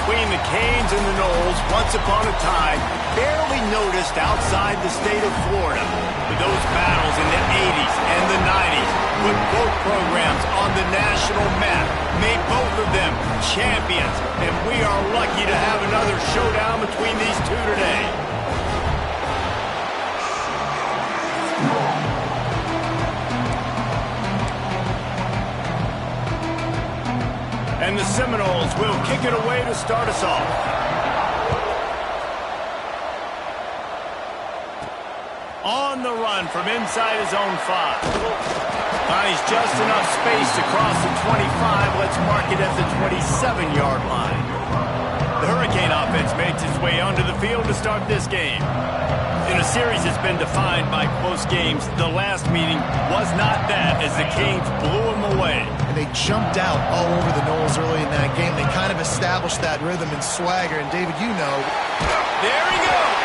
between the Canes and the Noles, once upon a time, barely noticed outside the state of Florida. But those battles in the 80s and the 90s put both programs on the national map, made both of them champions, and we are lucky to have another showdown between these two today. And the Seminoles will kick it away to start us off. On the run from inside his own 5. Finds just enough space to cross the 25. Let's mark it at the 27-yard line. The Hurricane offense makes its way onto the field to start this game. In a series that's been defined by close games, the last meeting was not that as the Canes blew them away. And they jumped out all over the Noles early in that game. They kind of established that rhythm and swagger. And, David, you know. There he goes.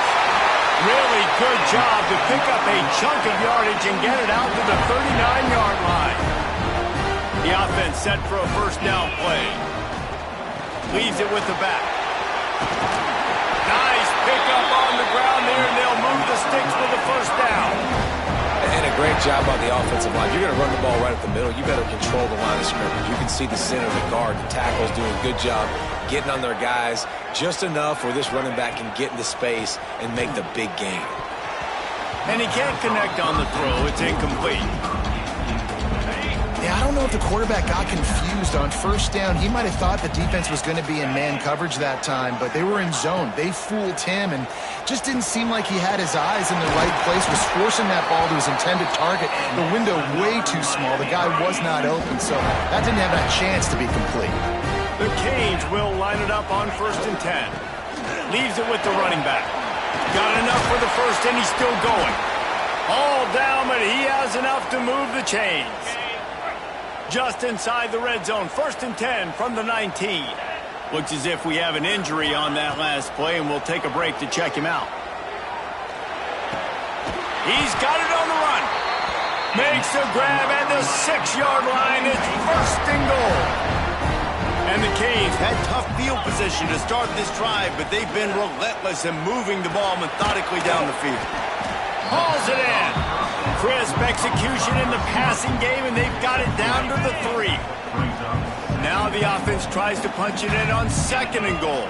Really good job to pick up a chunk of yardage and get it out to the 39-yard line. The offense set for a first down play. Leaves it with the back. Nice pickup on the ground there, and they'll move the sticks for the first down. And a great job by the offensive line. You're going to run the ball right up the middle. You better control the line of scrimmage. You can see the center, the guard, the tackles doing a good job getting on their guys just enough where this running back can get into space and make the big gain. And he can't connect on the throw. It's incomplete. Yeah, I don't know if the quarterback got confused on first down. He might have thought the defense was going to be in man coverage that time, but they were in zone. They fooled him and just didn't seem like he had his eyes in the right place, was forcing that ball to his intended target. The window way too small. The guy was not open, so that didn't have that chance to be complete. The Canes will line it up on 1st and 10. Leaves it with the running back. Got enough for the first, and he's still going. All down, but he has enough to move the chains. Just inside the red zone, 1st and 10 from the 19. Looks as if we have an injury on that last play, and we'll take a break to check him out. He's got it on the run. Makes a grab at the 6-yard line. It's 1st and goal. And the Canes had tough field position to start this drive, but they've been relentless in moving the ball methodically down the field. Hauls it in. Crisp execution in the passing game, and they've got it down to the 3. Now the offense tries to punch it in on 2nd and goal.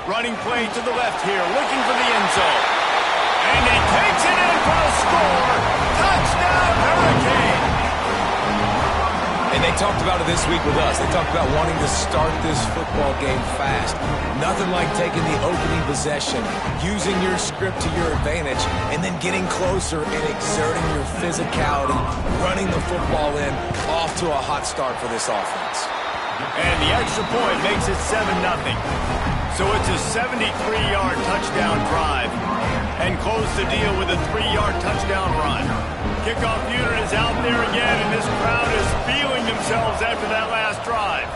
Running play to the left here, looking for the end zone. And he takes it in for a score. Touchdown, Hurricane. And they talked about it this week with us. They talked about wanting to start this football game fast. Nothing like taking the opening possession, using your script to your advantage, and then getting closer and exerting your physicality, running the football in, off to a hot start for this offense. And the extra point makes it 7-0. So it's a 73-yard touchdown drive. And close the deal with a 3-yard touchdown run. Kickoff unit is out there again, and this crowd is feeling themselves after that last drive.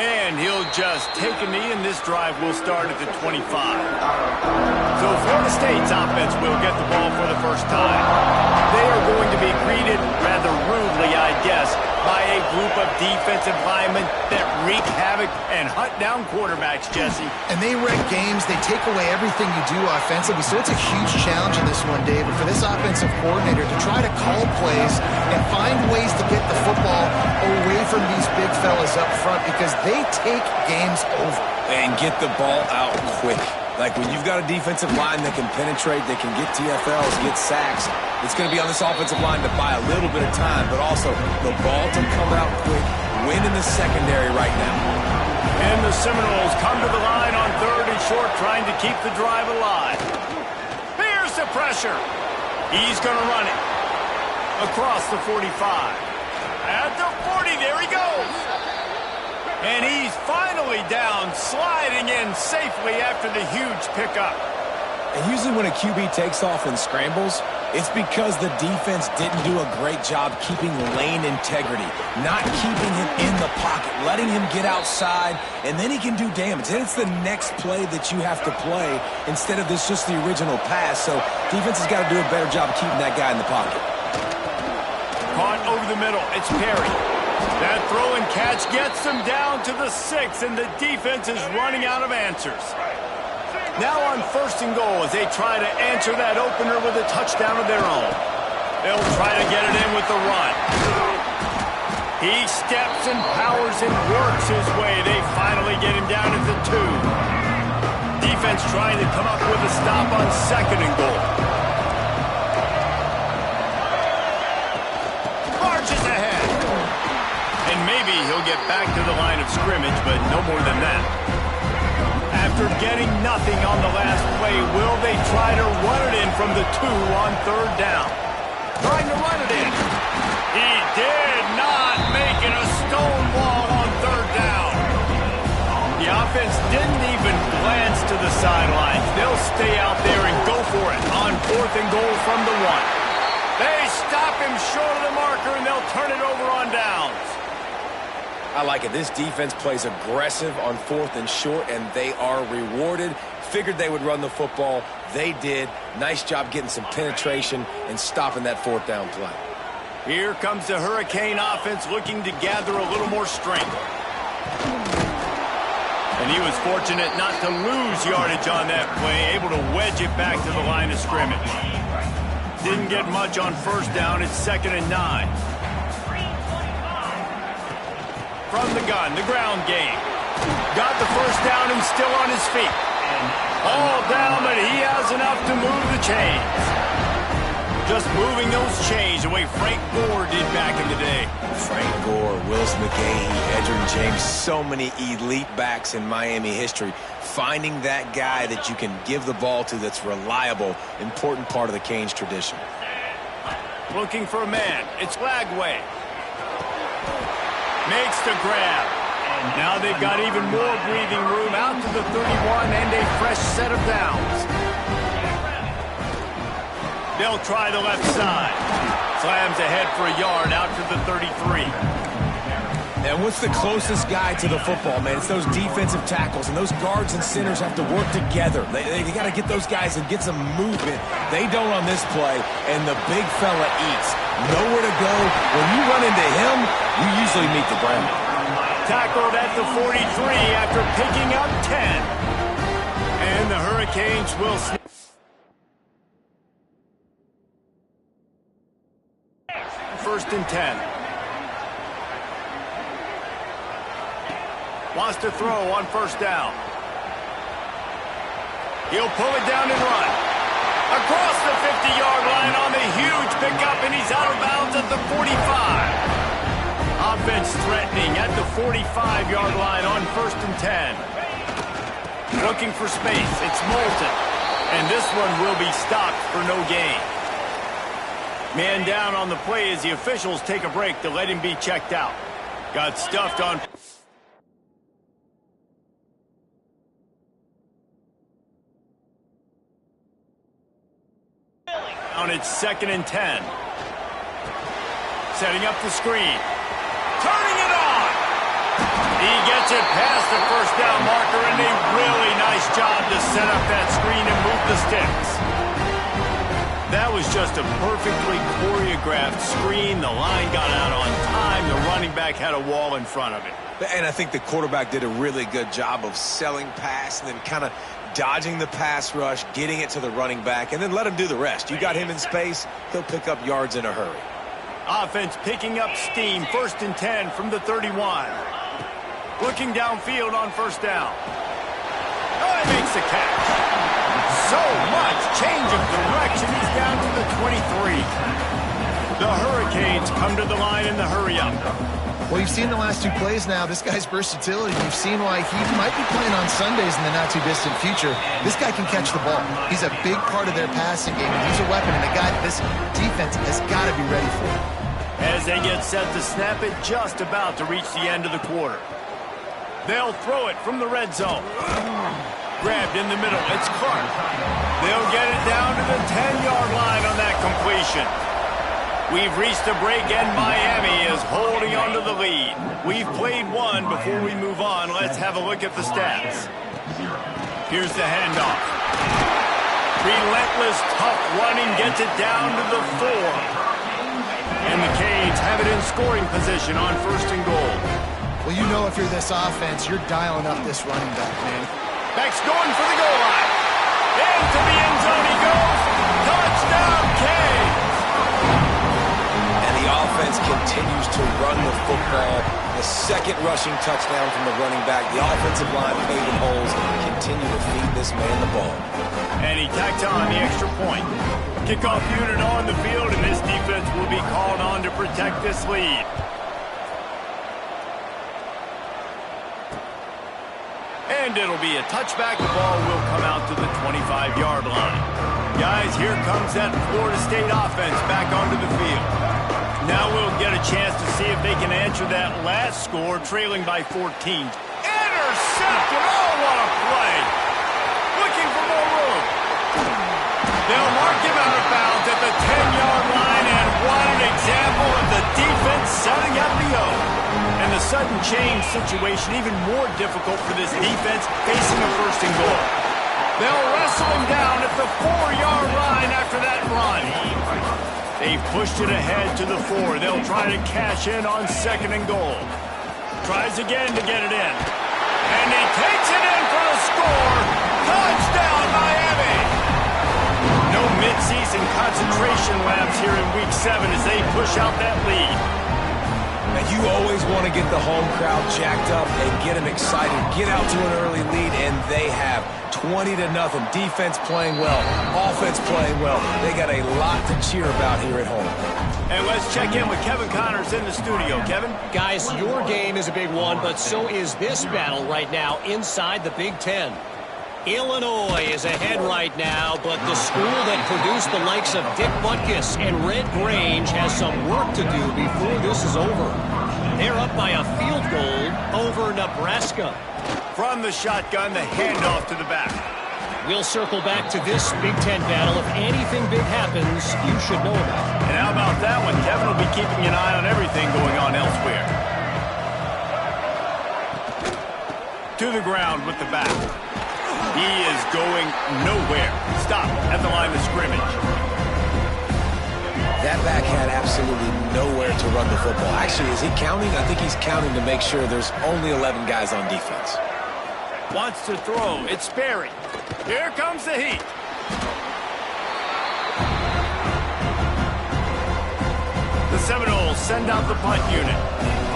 And he'll just take a knee, and this drive will start at the 25. So Florida State's offense will get the ball for the first time. They are going to be greeted rather rudely, I guess, by a group of defensive linemen that wreak havoc and hunt down quarterbacks, Jesse. And they wreck games. They take away everything you do offensively. So it's a huge challenge in this one, David, for this offensive coordinator to try to call plays and find ways to get the football away from these big fellas up front because they take games over. And get the ball out quick. Like when you've got a defensive line that can penetrate, that can get TFLs, get sacks, it's going to be on this offensive line to buy a little bit of time, but also the ball to come out quick, win in the secondary right now. And the Seminoles come to the line on 3rd and short, trying to keep the drive alive. Here's the pressure. He's going to run it across the 45. At the 40, there he goes. And he's finally down, sliding in safely after the huge pickup. And usually when a QB takes off and scrambles, it's because the defense didn't do a great job keeping lane integrity, not keeping him in the pocket, letting him get outside, and then he can do damage. Then it's the next play that you have to play instead of this just the original pass. So defense has got to do a better job of keeping that guy in the pocket. Caught over the middle. It's Perry. That throw and catch gets them down to the 6, and the defense is running out of answers. Now on 1st and goal as they try to answer that opener with a touchdown of their own. They'll try to get it in with the run. He steps and powers and works his way. They finally get him down at the 2. Defense trying to come up with a stop on 2nd and goal. Marches ahead. And maybe he'll get back to the line of scrimmage, but no more than that. After getting nothing on the last play, will they try to run it in from the 2 on 3rd down? Trying to run it in. He did not make it a stone wall on 3rd down. The offense didn't even glance to the sidelines. They'll stay out there and go for it on 4th and goal from the 1. They stop him short of the marker, and they'll turn it over on downs. I like it. This defense plays aggressive on 4th and short, and they are rewarded. Figured they would run the football. They did. Nice job getting some penetration and stopping that 4th down play. Here comes the Hurricane offense looking to gather a little more strength. And he was fortunate not to lose yardage on that play, able to wedge it back to the line of scrimmage. Didn't get much on 1st down. It's 2nd and 9. From the gun, the ground game. Got the 1st down and still on his feet. All down, but he has enough to move the chains. Just moving those chains the way Frank Gore did back in the day. Frank Gore, Willis McGahee, Edgerrin James, so many elite backs in Miami history. Finding that guy that you can give the ball to that's reliable, important part of the Canes tradition. Looking for a man. It's Lagway. Makes the grab. And now they've got even more breathing room out to the 31 and a fresh set of downs. They'll try the left side. Slams ahead for a yard out to the 33. And what's the closest guy to the football, man? It's those defensive tackles, and those guards and centers have to work together. They got to get those guys and get some movement. They don't on this play, and the big fella eats. Nowhere to go. When you run into him, you usually meet the ground. Tackled at the 43 after picking up 10. And the Hurricanes will... 1st and 10. Wants to throw on 1st down. He'll pull it down and run. Across the 50-yard line on the huge pickup, and he's out of bounds at the 45. Offense threatening at the 45-yard line on 1st and 10. Looking for space. It's Moulton. And this one will be stopped for no gain. Man down on the play as the officials take a break to let him be checked out. Got stuffed on... It's 2nd and 10. Setting up the screen. Turning it on. He gets it past the 1st down marker, and a really nice job to set up that screen and move the sticks. That was just a perfectly choreographed screen. The line got out on time. The running back had a wall in front of it. And I think the quarterback did a really good job of selling pass and then kind of dodging the pass rush, getting it to the running back, and then let him do the rest. You got him in space, he'll pick up yards in a hurry. Offense picking up steam, 1st and 10 from the 31. Looking downfield on 1st down. Oh, he makes the catch. So much change of direction. He's down to the 23. The Hurricanes come to the line in the hurry-up. Well, you've seen the last 2 plays now. This guy's versatility. You've seen why he might be playing on Sundays in the not-too-distant future. This guy can catch the ball. He's a big part of their passing game, and he's a weapon, and a guy this defense has got to be ready for. As they get set to snap it, just about to reach the end of the quarter. They'll throw it from the red zone. Grabbed in the middle. It's Clark. They'll get it down to the 10-yard line on that completion. We've reached a break, and Miami is holding on to the lead. We've played one. Before we move on, let's have a look at the stats. Here's the handoff. Relentless, tough running gets it down to the 4. And the Canes have it in scoring position on 1st and goal. Well, you know if you're this offense, you're dialing up this running back, man. Back's going for the goal line. Into the end zone he goes. Touchdown, Canes! And the offense continues to run the football. The second rushing touchdown from the running back. The offensive line paving holes. Continue to feed this man the ball. And he tacked on the extra point. Kickoff unit on the field, and this defense will be called on to protect this lead. And it'll be a touchback. The ball will come out to the 25-yard line. Guys, here comes that Florida State offense back onto the field. Now we'll get a chance to see if they can answer that last score, trailing by 14. Intercepted! Oh, what a play! Looking for more room. They'll mark him out of bounds at the 10-yard line, and what an example of the defense setting up the O. And the sudden change situation even more difficult for this defense facing a 1st and goal. They'll wrestle him down at the 4-yard line after that run. They've pushed it ahead to the 4. They'll try to cash in on 2nd and goal. Tries again to get it in. And he takes it in for a score. Touchdown, Miami! No midseason concentration laps here in Week 7 as they push out that lead. Now, you always want to get the home crowd jacked up and get them excited. Get out to an early lead, and they have 20-0. Defense playing well, offense playing well. They got a lot to cheer about here at home. And let's check in with Kevin Connors in the studio. Kevin? Guys, your game is a big one, but so is this battle right now inside the Big Ten. Illinois is ahead right now, but the school that produced the likes of Dick Butkus and Red Grange has some work to do before this is over. They're up by a field goal over Nebraska. From the shotgun, the handoff to the back. We'll circle back to this Big Ten battle. If anything big happens, you should know about it. And how about that one? Kevin will be keeping an eye on everything going on elsewhere. To the ground with the back. He is going nowhere. Stop at the line of scrimmage. That back had absolutely nowhere to run the football. Actually, is he counting? I think he's counting to make sure there's only 11 guys on defense. Wants to throw. It's Sperry. Here comes the heat. The Seminoles send out the punt unit.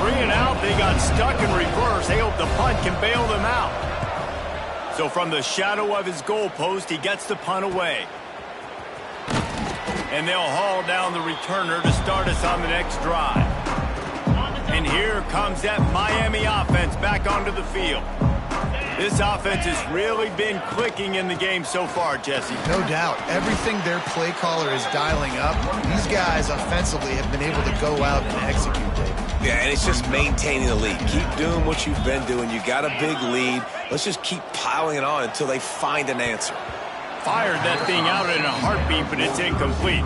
3 and out. They got stuck in reverse. They hope the punt can bail them out. So from the shadow of his goalpost, he gets the punt away. And they'll haul down the returner to start us on the next drive. And here comes that Miami offense back onto the field. This offense has really been clicking in the game so far, Jesse. No doubt. Everything their play caller is dialing up, these guys offensively have been able to go out and execute, David. Yeah, and it's just maintaining the lead. Keep doing what you've been doing. You got a big lead. Let's just keep piling it on until they find an answer. Fired that thing out in a heartbeat, but it's incomplete.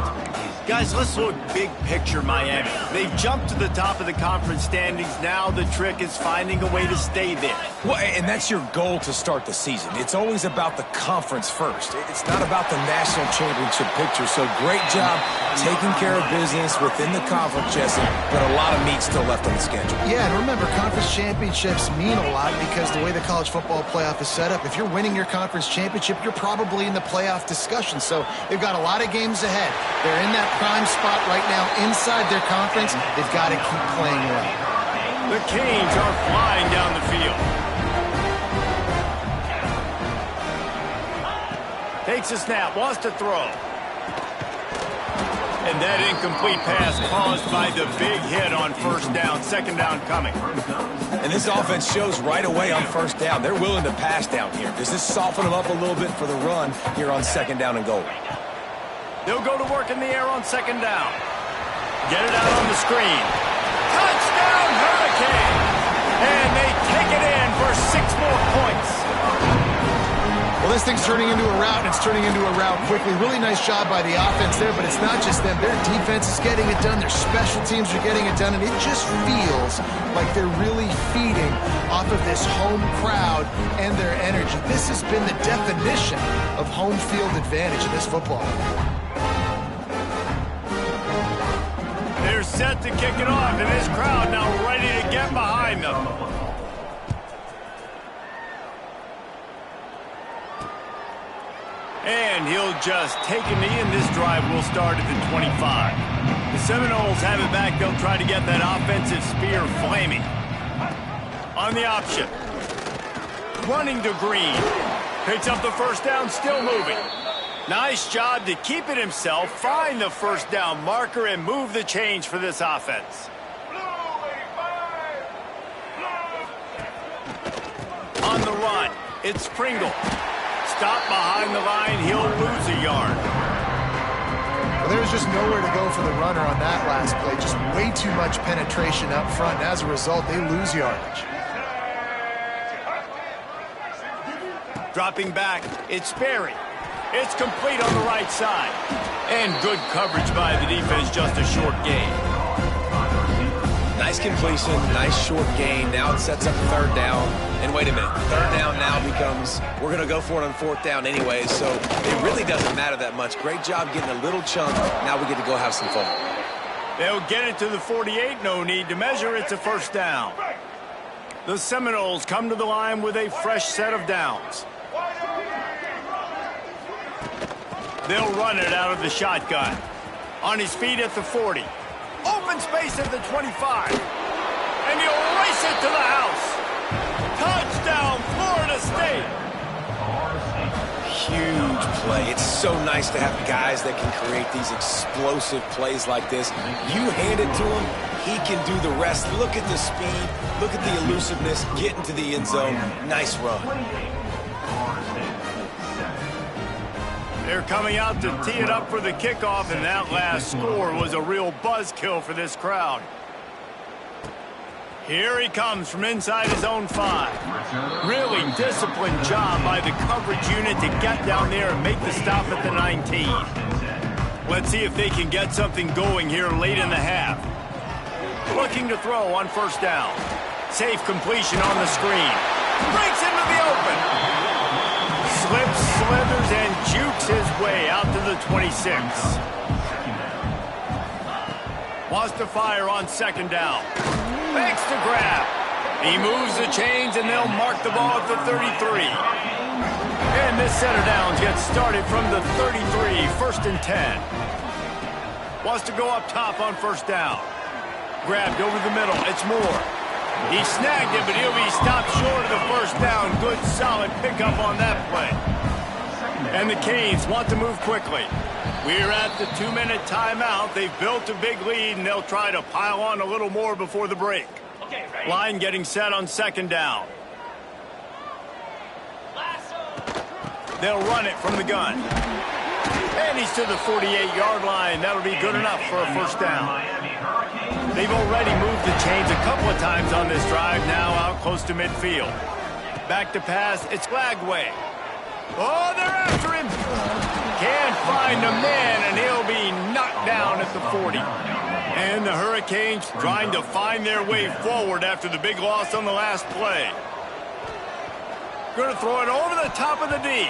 Guys, let's look big picture Miami. They've jumped to the top of the conference standings. Now the trick is finding a way to stay there. Well, and that's your goal to start the season. It's always about the conference first. It's not about the national championship picture. So great job taking care of business within the conference, Jesse, but a lot of meat still left on the schedule. Yeah, and remember, conference championships mean a lot because the way the college football playoff is set up, if you're winning your conference championship, you're probably in the playoff discussion. So they've got a lot of games ahead. They're in that prime spot right now inside their conference. They've got to keep playing well. The Canes are flying down the field. Takes a snap, wants to throw. And that incomplete pass caused by the big hit on 1st down, 2nd down coming. And this offense shows right away on 1st down. They're willing to pass down here. Does this soften them up a little bit for the run here on 2nd down and goal? They'll go to work in the air on 2nd down. Get it out on the screen. Touchdown, Hurricane! And they take it in for 6 more points. Well, this thing's turning into a rout, and it's turning into a rout quickly. Really nice job by the offense there, but it's not just them. Their defense is getting it done. Their special teams are getting it done, and it just feels like they're really feeding off of this home crowd and their energy. This has been the definition of home field advantage in this football. set to kick it off, and this crowd now ready to get behind them. And he'll just take a knee, and this drive will start at the 25. The Seminoles have it back. They'll try to get that offensive spear flaming. On the option. Running to Green. Picks up the first down, still moving. Nice job to keep it himself, find the first down marker, and move the change for this offense. On the run, it's Pringle. Stop behind the line, he'll lose a yard. Well, there was just nowhere to go for the runner on that last play. Just way too much penetration up front, and as a result, they lose yardage. Dropping back, it's Berry. It's complete on the right side. And good coverage by the defense, just a short gain. Nice completion, nice short gain. Now it sets up third down. And wait a minute, third down now becomes, we're going to go for it on fourth down anyway, so it really doesn't matter that much. Great job getting a little chunk. Now we get to go have some fun. They'll get it to the 48, no need to measure. It's a first down. The Seminoles come to the line with a fresh set of downs. They'll run it out of the shotgun. On his feet at the 40. Open space at the 25. And he'll race it to the house. Touchdown, Florida State. Huge play. It's so nice to have guys that can create these explosive plays like this. You hand it to him, he can do the rest. Look at the speed. Look at the elusiveness. Get into the end zone. Nice run. They're coming out to tee it up for the kickoff, and that last score was a real buzzkill for this crowd. Here he comes from inside his own 5. Really disciplined job by the coverage unit to get down there and make the stop at the 19. Let's see if they can get something going here late in the half. Looking to throw on first down. Safe completion on the screen. Breaks into the open. Slips, slithers, and jukes his way out to the 26. Wants to fire on second down. Fakes to grab. He moves the chains, and they'll mark the ball at the 33. And this set of downs gets started from the 33, first and 10. Wants to go up top on first down. Grabbed over the middle. It's Moore. He snagged it, but he'll be stopped short of the first down. Good, solid pickup on that play. And the Canes want to move quickly. We're at the 2-minute timeout. They've built a big lead, and they'll try to pile on a little more before the break. Line getting set on second down. They'll run it from the gun. And he's to the 48-yard line. That'll be good enough for a first down. They've already moved the chains a couple of times on this drive, now out close to midfield. Back to pass, it's Glagway. Oh, they're after him. Can't find a man, and he'll be knocked down at the 40. And the Hurricanes trying to find their way forward after the big loss on the last play. Going to throw it over the top of the D.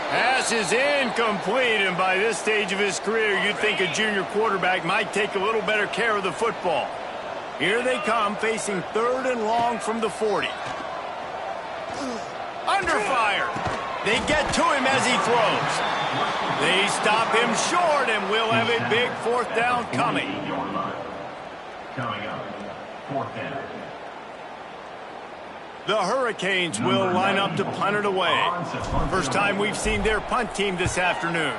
Pass is incomplete, and by this stage of his career, you'd think a junior quarterback might take a little better care of the football. Here they come, facing third and long from the 40. Under fire. They get to him as he throws. They stop him short, and we'll have a big fourth down coming. Coming up, fourth down. The Hurricanes will line up to punt it away. First time we've seen their punt team this afternoon.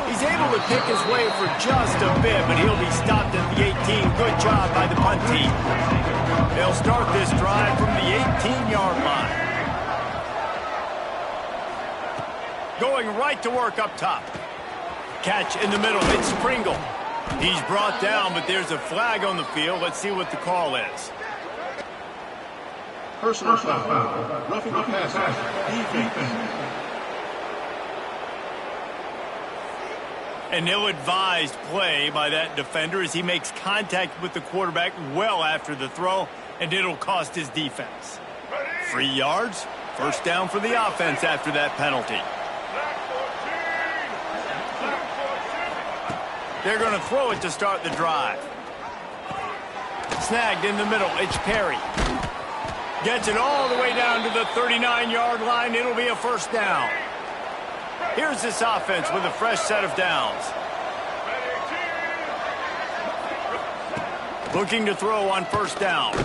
He's able to pick his way for just a bit, but he'll be stopped at the 18. Good job by the punt team. They'll start this drive from the 18-yard line. Going right to work up top. Catch in the middle. It's Pringle. He's brought down, but there's a flag on the field. Let's see what the call is. Personal foul. Roughing the passer. Defense. An ill-advised play by that defender as he makes contact with the quarterback well after the throw, and it'll cost his defense. 3 yards. First down for the offense after that penalty. They're going to throw it to start the drive. Snagged in the middle. It's Perry. Gets it all the way down to the 39-yard line. It'll be a first down. Here's this offense with a fresh set of downs. Looking to throw on first down.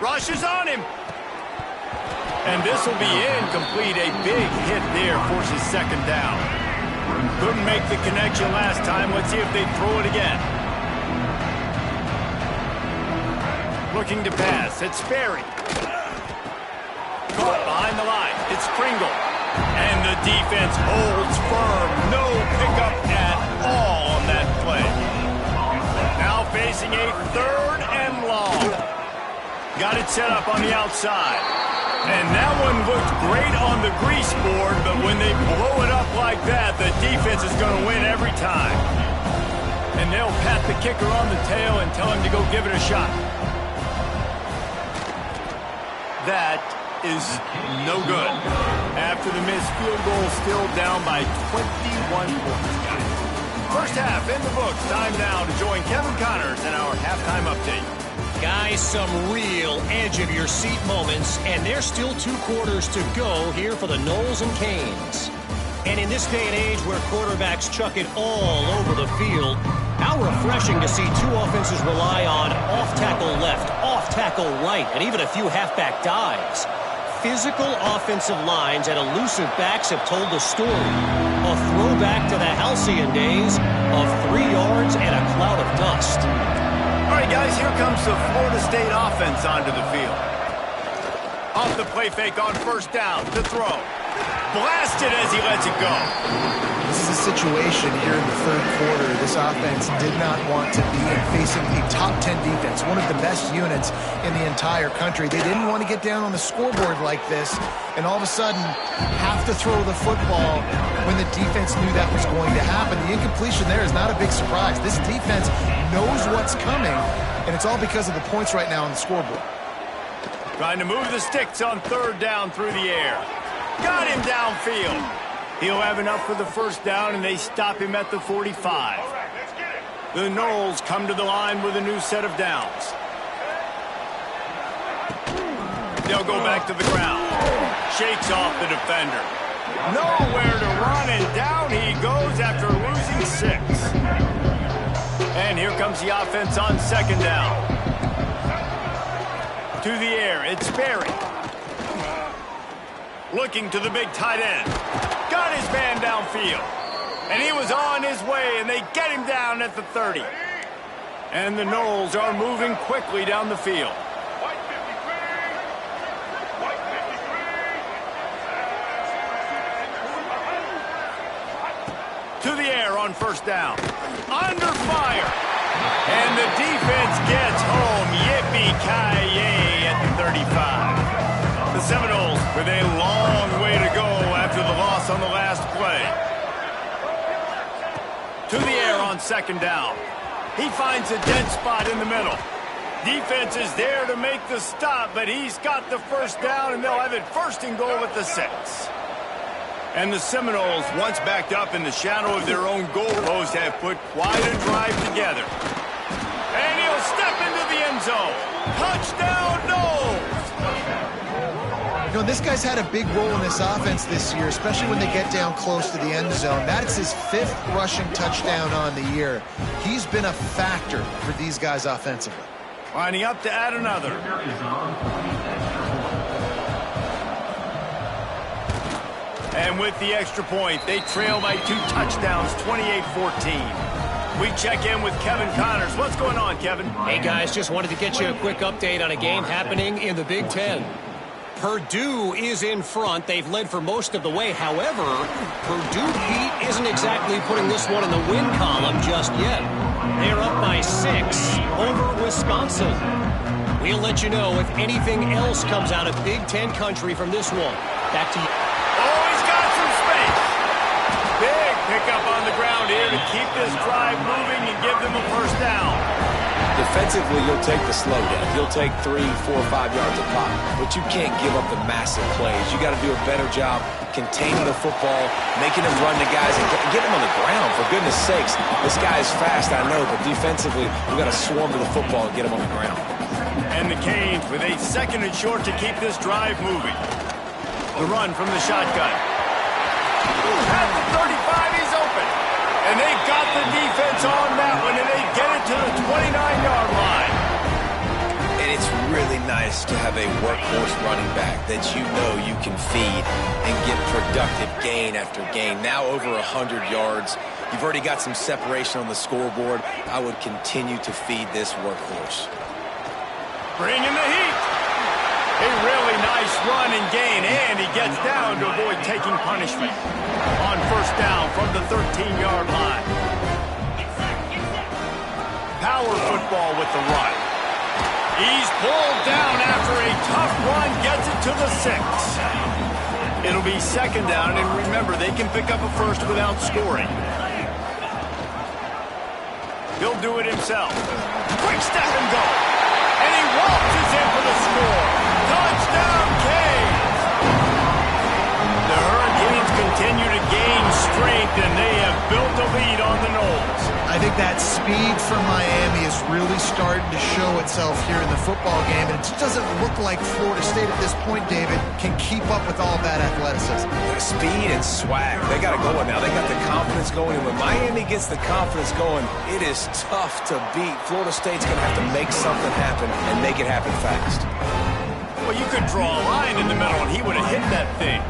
Rushes on him. And this will be incomplete. A big hit there forces second down. Couldn't make the connection last time. Let's see if they throw it again. Looking to pass. It's Sperry. Caught behind the line. It's Pringle. And the defense holds firm. No pickup at all on that play. Now facing a third and long. Got it set up on the outside. And that one looked great on the grease board, but when they blow it up like that, the defense is going to win every time. And they'll pat the kicker on the tail and tell him to go give it a shot. That is no good. After the missed field goal, still down by 21 points. First half in the books. Time now to join Kevin Connors in our halftime update. Guys, some real edge-of-your-seat moments, and there's still 2 quarters to go here for the Noles and Canes. And in this day and age where quarterbacks chuck it all over the field, how refreshing to see 2 offenses rely on off-tackle left, off-tackle right, and even a few halfback dives. Physical offensive lines and elusive backs have told the story. A throwback to the halcyon days of 3 yards and a cloud of dust. All right, guys, here comes the Florida State offense onto the field. Off the play fake on first down to throw. Blasted as he lets it go. This is a situation here in the third quarter this offense did not want to be in, facing a top 10 defense, one of the best units in the entire country. They didn't want to get down on the scoreboard like this, and all of a sudden have to throw the football when the defense knew that was going to happen. The incompletion there is not a big surprise. This defense knows what's coming, and it's all because of the points right now on the scoreboard. Trying to move the sticks on third down through the air. Got him downfield. He'll have enough for the first down, and they stop him at the 45. The Noles come to the line with a new set of downs. They'll go back to the ground. Shakes off the defender. Nowhere to run, and down he goes after losing 6. And here comes the offense on second down. To the air, it's Sperry. Looking to the big tight end. Got his man downfield. And he was on his way, and they get him down at the 30. And the Noles are moving quickly down the field. To the air on first down. Under fire. And the defense gets home. Yippee-ki-yay at the 35. The Seminoles with a long way to go after the loss on the last play. To the air on second down. He finds a dead spot in the middle. Defense is there to make the stop, but he's got the first down, and they'll have it first and goal at the 6. And the Seminoles, once backed up in the shadow of their own goalpost, have put quite a drive together. And he'll step into the end zone. Touchdown, Noles! You know, this guy's had a big role in this offense this year, especially when they get down close to the end zone. That's his 5th rushing touchdown on the year. He's been a factor for these guys offensively. Lining up to add another. And with the extra point, they trail by 2 touchdowns, 28-14. We check in with Kevin Connors. What's going on, Kevin? Hey, guys, just wanted to get you a quick update on a game happening in the Big Ten. Purdue is in front. They've led for most of the way. However, Purdue, Pete, isn't exactly putting this one in the win column just yet. They're up by 6 over Wisconsin. We'll let you know if anything else comes out of Big Ten country from this one. Back to you. Oh, he's got some space. Big pickup on the ground here to keep this drive moving and give them a first down. Defensively, you'll take the slow down. You'll take 3, 4, 5 yards a pop, but you can't give up the massive plays. You got to do a better job containing the football, making him run the guys, and get him on the ground. For goodness sakes, this guy is fast, I know, but defensively, we've got to swarm to the football and get him on the ground. And the Canes with a 2nd and short to keep this drive moving. The run from the shotgun. At the 35, he's open. And they got the defense on that one, and they get it to the 29-yard line. And it's really nice to have a workhorse running back that you know you can feed and get productive gain after gain. Now over 100 yards. You've already got some separation on the scoreboard. I would continue to feed this workhorse. Bringing the heat. A really nice run and gain, and he gets down to avoid taking punishment. On 1st down from the 13-yard line. Power football with the run. He's pulled down after a tough run, gets it to the 6. It'll be 2nd down, and remember, they can pick up a first without scoring. He'll do it himself. Quick step and go. And he waltzes in for the score. Touchdown, Canes! The Hurricanes continue to gain strength, and they have built a lead on the Noles. I think that speed from Miami is really starting to show itself here in the football game, and it just doesn't look like Florida State at this point, David, can keep up with all that athleticism. Speed and swag. They got it going now. They got the confidence going. And when Miami gets the confidence going, it is tough to beat. Florida State's going to have to make something happen and make it happen fast. Well, you could draw a line in the middle, and he would have hit that thing.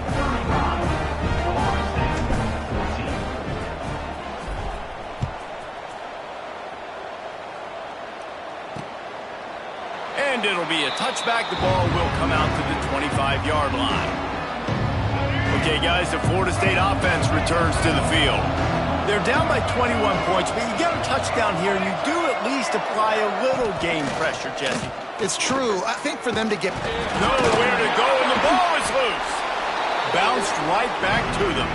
And it'll be a touchback. The ball will come out to the 25-yard line. Okay, guys, the Florida State offense returns to the field. They're down by 21 points, but you get a touchdown here, and you do at least apply a little game pressure, Jesse. It's true. I think for them to get nowhere to go, and the ball is loose. Bounced right back to them.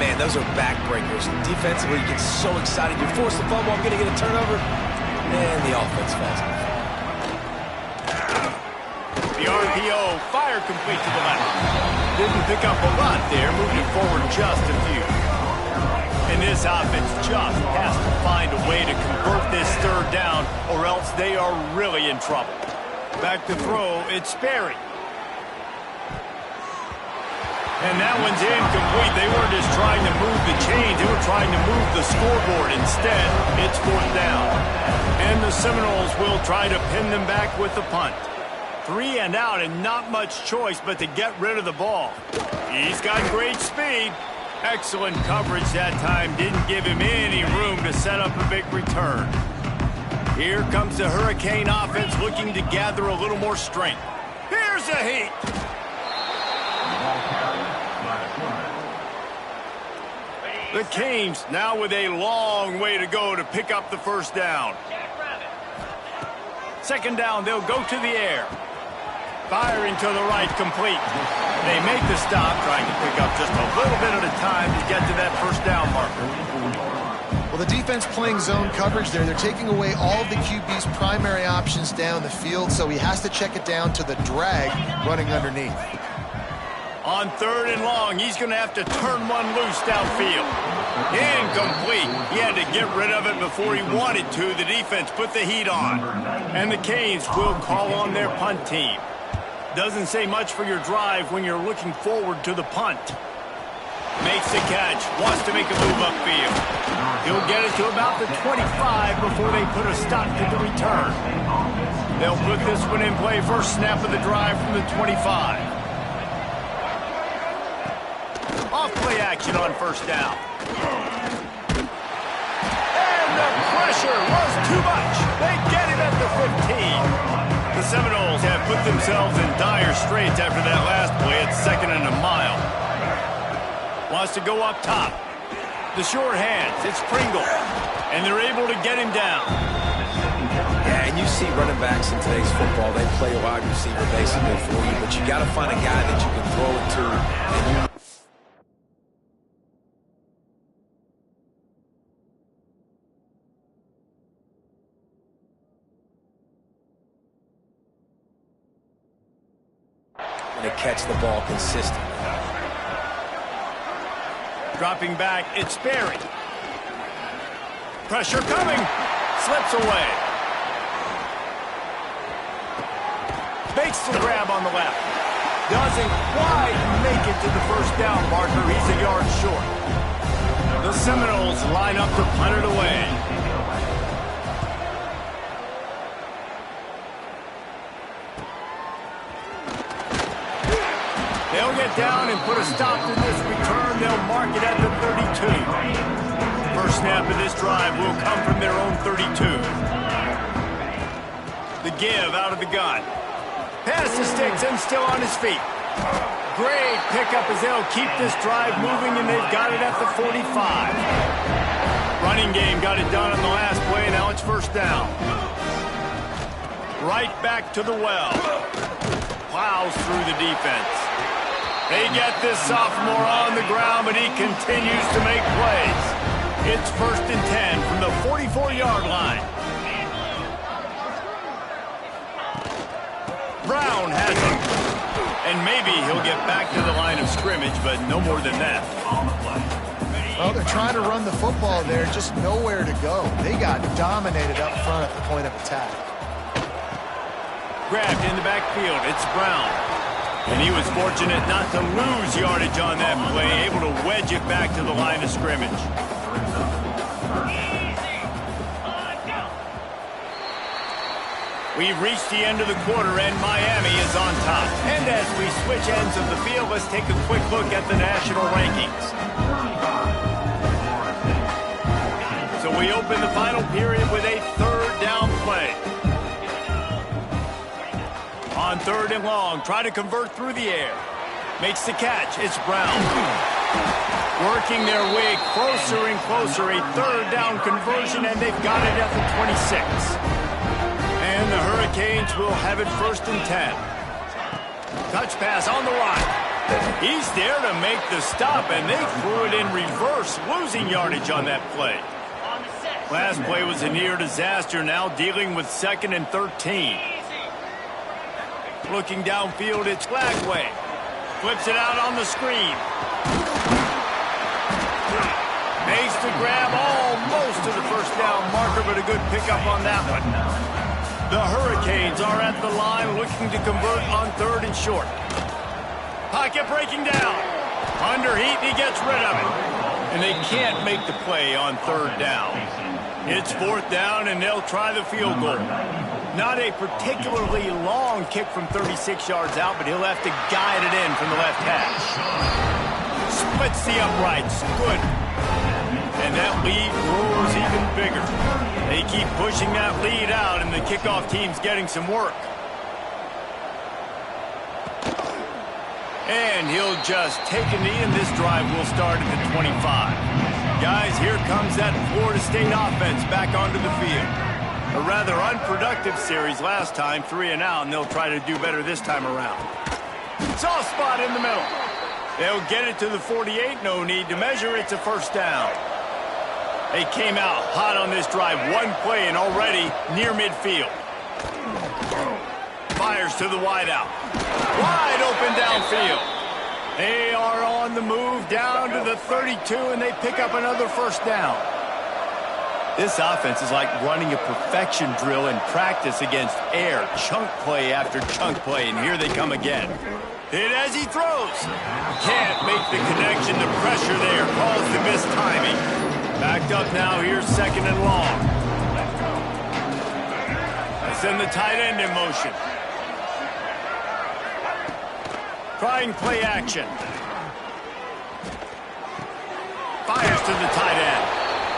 Man, those are backbreakers. Defensively, you get so excited. You force the fumble, I'm going to get a turnover, and the offense falls off. The RPO, fire complete to the left. Didn't pick up a lot there, moving it forward just a few. And this offense just has to find a way to convert this 3rd down, or else they are really in trouble. Back to throw, it's Sperry. And that one's incomplete. They weren't just trying to move the chains, they were trying to move the scoreboard. Instead, it's 4th down. And the Seminoles will try to pin them back with the punt. 3 and out, and not much choice but to get rid of the ball. He's got great speed. Excellent coverage that time. Didn't give him any room to set up a big return. Here comes the Hurricane offense looking to gather a little more strength. Here's a heat. The Canes now with a long way to go to pick up the 1st down. 2nd down, they'll go to the air. Firing to the right, complete. They make the stop, trying to pick up just a little bit at a time to get to that 1st down marker. Well, the defense playing zone coverage there. They're taking away all of the QB's primary options down the field, so he has to check it down to the drag running underneath. On 3rd and long, he's going to have to turn one loose downfield. Incomplete. He had to get rid of it before he wanted to. The defense put the heat on. And the Canes will call on their punt team. Doesn't say much for your drive when you're looking forward to the punt. Makes the catch. Wants to make a move upfield. He'll get it to about the 25 before they put a stop to the return. They'll put this one in play. First snap of the drive from the 25. Off play action on 1st down. And the pressure was too much. They get him at the 15. The Seminoles have put themselves in dire straits after that last play. It's 2nd and a mile. Wants to go up top. The short hands. It's Pringle. And they're able to get him down. Yeah, and you see running backs in today's football, they play a wide receiver basically for you, but you got to find a guy that you can throw it to. And you to catch the ball consistently. Dropping back, it's Berry. Pressure coming. Slips away. Makes the grab on the left. Doesn't quite make it to the first down marker. He's a yard short. The Seminoles line up to punt it away. They'll get down and put a stop to this return. They'll mark it at the 32. First snap of this drive will come from their own 32. The give out of the gun. Pass to Sticks and still on his feet. Great pickup as they'll keep this drive moving, and they've got it at the 45. Running game got it done on the last play. Now it's first down. Right back to the well. Plows through the defense. They get this sophomore on the ground, but he continues to make plays. It's first and 10 from the 44-yard line. Brown has it. And maybe he'll get back to the line of scrimmage, but no more than that. Well, they're trying to run the football there, just nowhere to go. They got dominated up front at the point of attack. Grabbed in the backfield. It's Brown. And he was fortunate not to lose yardage on that play, able to wedge it back to the line of scrimmage. We've reached the end of the quarter, and Miami is on top. And as we switch ends of the field, let's take a quick look at the national rankings. So we open the final period with a third down play. On third and long, try to convert through the air. Makes the catch. It's Brown. Working their way closer and closer. A third down conversion, and they've got it at the 26. And the Hurricanes will have it first and 10. Touch pass on the line. He's there to make the stop, and they threw it in reverse, losing yardage on that play. Last play was a near disaster, now dealing with second and 13. Looking downfield, it's Lagway. Flips it out on the screen. Makes the grab almost to the first down marker, but a good pickup on that one. The Hurricanes are at the line looking to convert on third and short. Pocket breaking down. Under heat, he gets rid of it. And they can't make the play on third down. It's fourth down, and they'll try the field goal. Not a particularly long kick from 36 yards out, but he'll have to guide it in from the left hash. Splits the uprights. Good. And that lead grows even bigger. They keep pushing that lead out, and the kickoff team's getting some work. And he'll just take a knee, and this drive will start at the 25. Guys, here comes that Florida State offense back onto the field. A rather unproductive series last time, 3 and out, and they'll try to do better this time around. Soft spot in the middle. They'll get it to the 48, no need to measure, it's a first down. They came out hot on this drive, one play and already near midfield. Fires to the wideout. Wide open downfield. They are on the move down to the 32, and they pick up another first down. This offense is like running a perfection drill in practice against air. Chunk play after chunk play, and here they come again. Hit as he throws. Can't make the connection. The pressure there caused the missed timing. Backed up now, here's second and long. They send the tight end in motion. Trying play action. Fires to the tight end.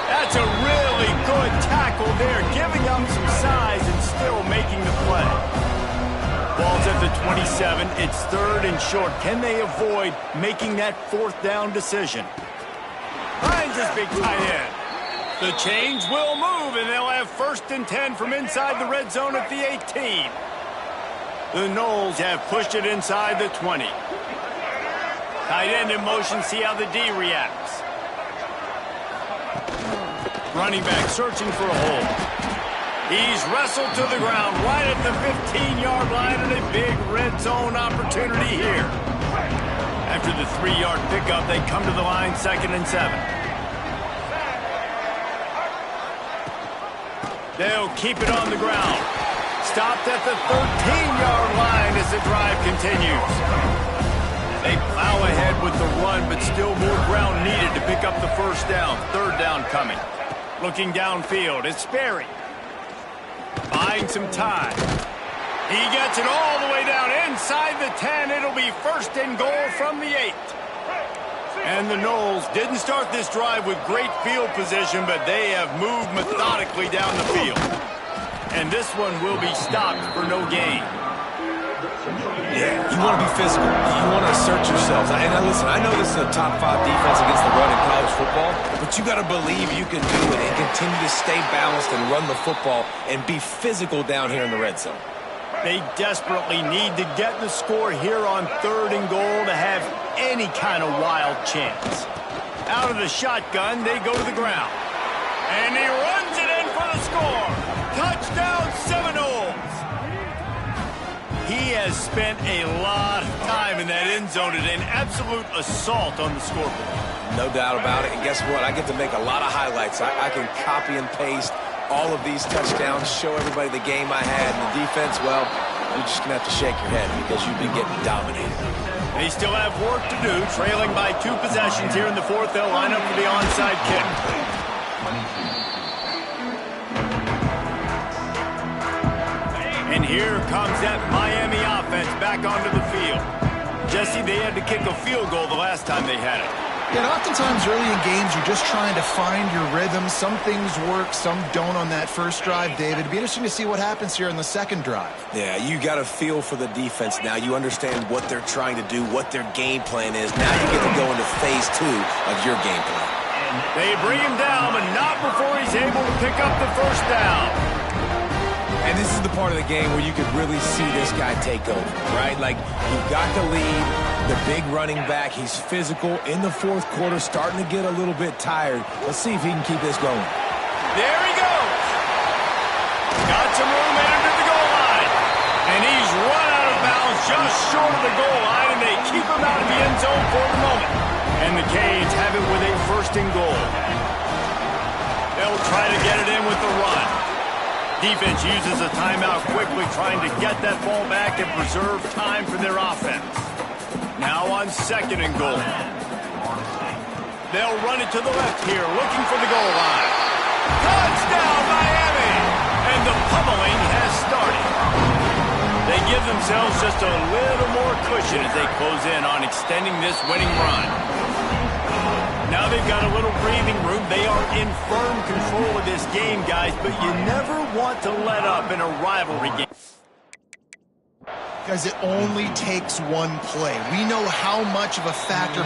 That's a really good tackle there, giving up some size and still making the play. Ball's at the 27. It's third and short. Can they avoid making that fourth down decision? Finds his big tight end. The chains will move, and they'll have first and 10 from inside the red zone at the 18. The Noles have pushed it inside the 20. Tight end in motion, see how the D reacts. Running back searching for a hole. He's wrestled to the ground right at the 15-yard line and a big red zone opportunity here. After the 3-yard pickup, they come to the line 2nd and 7. They'll keep it on the ground. Stopped at the 13-yard line as the drive continues. They plow ahead with the run, but still more ground needed to pick up the first down. 3rd down coming. Looking downfield, it's Sperry. Buying some time. He gets it all the way down inside the 10. It'll be 1st and goal from the 8. And the Noles didn't start this drive with great field position, but they have moved methodically down the field. And this one will be stopped for no gain. Yeah, you want to be physical. You want to assert yourselves. And listen, I know this is a top 5 defense against the run in college football, but you got to believe you can do it and continue to stay balanced and run the football and be physical down here in the red zone. They desperately need to get the score here on 3rd and goal to have any kind of wild chance. Out of the shotgun, they go to the ground. And he runs it in for the score. Touchdown Seminoles. He has spent a lot of time in that end zone and an absolute assault on the scoreboard. No doubt about it. And guess what? I get to make a lot of highlights. I can copy and paste all of these touchdowns, show everybody the game I had. And the defense, well, you're just going to have to shake your head because you've been getting dominated. They still have work to do, trailing by 2 possessions here in the 4th. They'll line up for the onside kick. And here comes that Miami offense back onto the field. Jesse, they had to kick a field goal the last time they had it. Yeah, and oftentimes early in games, you're just trying to find your rhythm. Some things work, some don't on that first drive, David. It'd be interesting to see what happens here in the 2nd drive. Yeah, you got to feel for the defense now. You understand what they're trying to do, what their game plan is. Now you get to go into phase 2 of your game plan. They bring him down, but not before he's able to pick up the first down. And this is the part of the game where you could really see this guy take over, right? Like, you've got the lead, the big running back. He's physical in the 4th quarter, starting to get a little bit tired. Let's see if he can keep this going. There he goes. Got some room headed to the goal line. And he's run out of bounds just short of the goal line, and they keep him out of the end zone for the moment. And the Canes have it with a 1st and goal. They'll try to get it in with the run. Defense uses a timeout quickly, trying to get that ball back and preserve time for their offense. Now on 2nd and goal. They'll run it to the left here, looking for the goal line. Touchdown, Miami! And the pummeling has started. They give themselves just a little more cushion as they close in on extending this winning run. Now they've got a little breathing room. They are in firm control of this game, guys, but you never want to let up in a rivalry game. Because it only takes one play. We know how much of a factor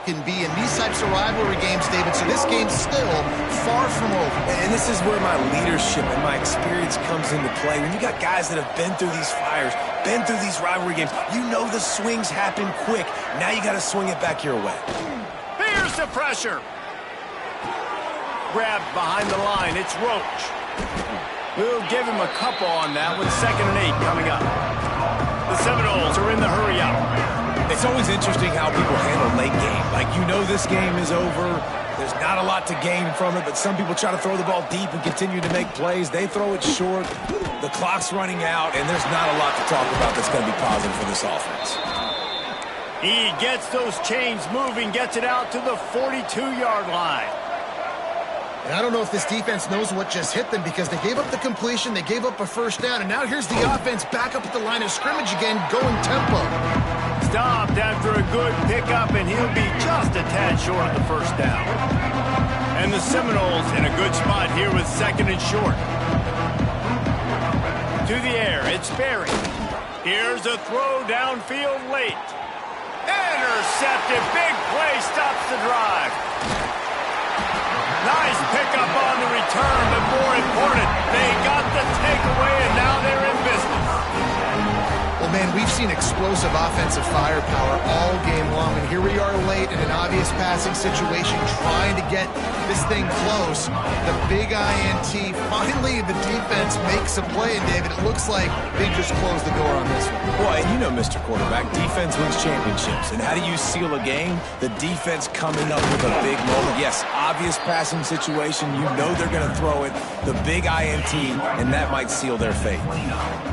can be in these types of rivalry games, David. So this game's still far from over. And this is where my leadership and my experience comes into play. When you got guys that have been through these fires, been through these rivalry games, you know the swings happen quick. Now you got to swing it back your way. Here's the pressure. Grabbed behind the line. It's Roach. We'll give him a couple on that with 2nd and 8 coming up. The Seminoles are in the hurry up. It's always interesting how people handle late game. Like, you know this game is over. There's not a lot to gain from it, but some people try to throw the ball deep and continue to make plays. They throw it short. The clock's running out, and there's not a lot to talk about that's going to be positive for this offense. He gets those chains moving, gets it out to the 42-yard line. And I don't know if this defense knows what just hit them because they gave up the completion, they gave up a first down, and now here's the offense back up at the line of scrimmage again, going tempo. Stopped after a good pickup, and he'll be just a tad short of the first down. And the Seminoles in a good spot here with 2nd and short. To the air, it's Sperry. Here's a throw downfield late. Intercepted, big play, stops the drive. Nice pickup on the return, but more important, they got the takeaway, and now they're in business. Well, man, we've seen explosive offensive firepower all game long, and here we are late in an obvious passing situation trying to get this thing close. The big INT, finally the defense makes a play, and David, it looks like they just closed the door on this one. Well, and you know, Mr. Quarterback, defense wins championships. And how do you seal a game? The defense coming up with a big moment. Yes, obvious passing situation. You know they're going to throw it. The big INT, and that might seal their fate.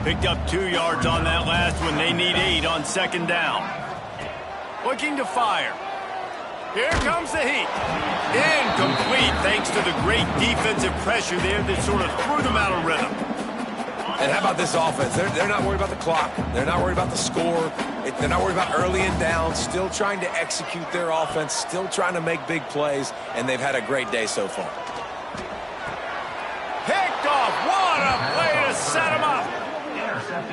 Picked up 2 yards on that last one. They need 8 on second down. Looking to fire. Here comes the heat. Incomplete thanks to the great defensive pressure there that sort of threw them out of rhythm. And how about this offense? They're not worried about the clock. They're not worried about the score. They're not worried about early and down. Still trying to execute their offense. Still trying to make big plays. And they've had a great day so far. Picked off. What a play to set him up.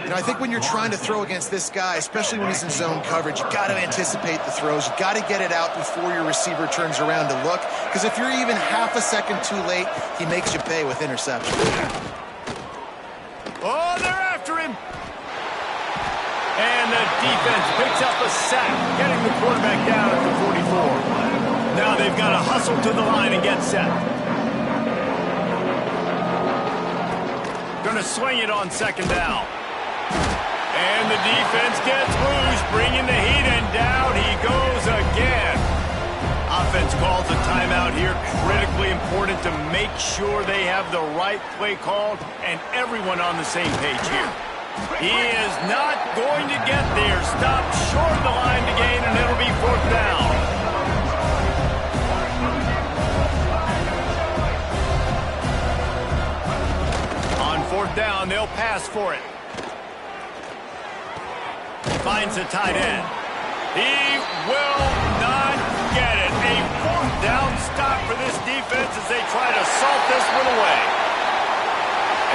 You know, I think when you're trying to throw against this guy, especially when he's in zone coverage, you got to anticipate the throws. You got to get it out before your receiver turns around to look. Because if you're even half a second too late, he makes you pay with interception. Oh, they're after him. And the defense picks up a sack, getting the quarterback down at the 44. Now they've got to hustle to the line and get set. Going to swing it on second down. And the defense gets loose, bringing the heat, and down he goes again. Offense calls a timeout here. Critically important to make sure they have the right play called and everyone on the same page here. He is not going to get there. Stopped short of the line to gain, and it'll be fourth down. On fourth down, they'll pass for it. Finds a tight end. He will not get it. A fourth down stop for this defense as they try to salt this one away.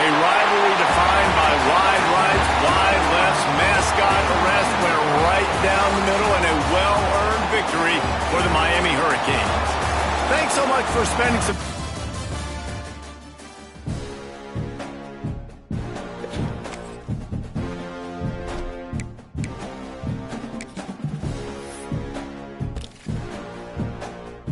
A rivalry defined by wide rights, wide lefts, mascot arrest went right down the middle, and a well-earned victory for the Miami Hurricanes. Thanks so much for spending some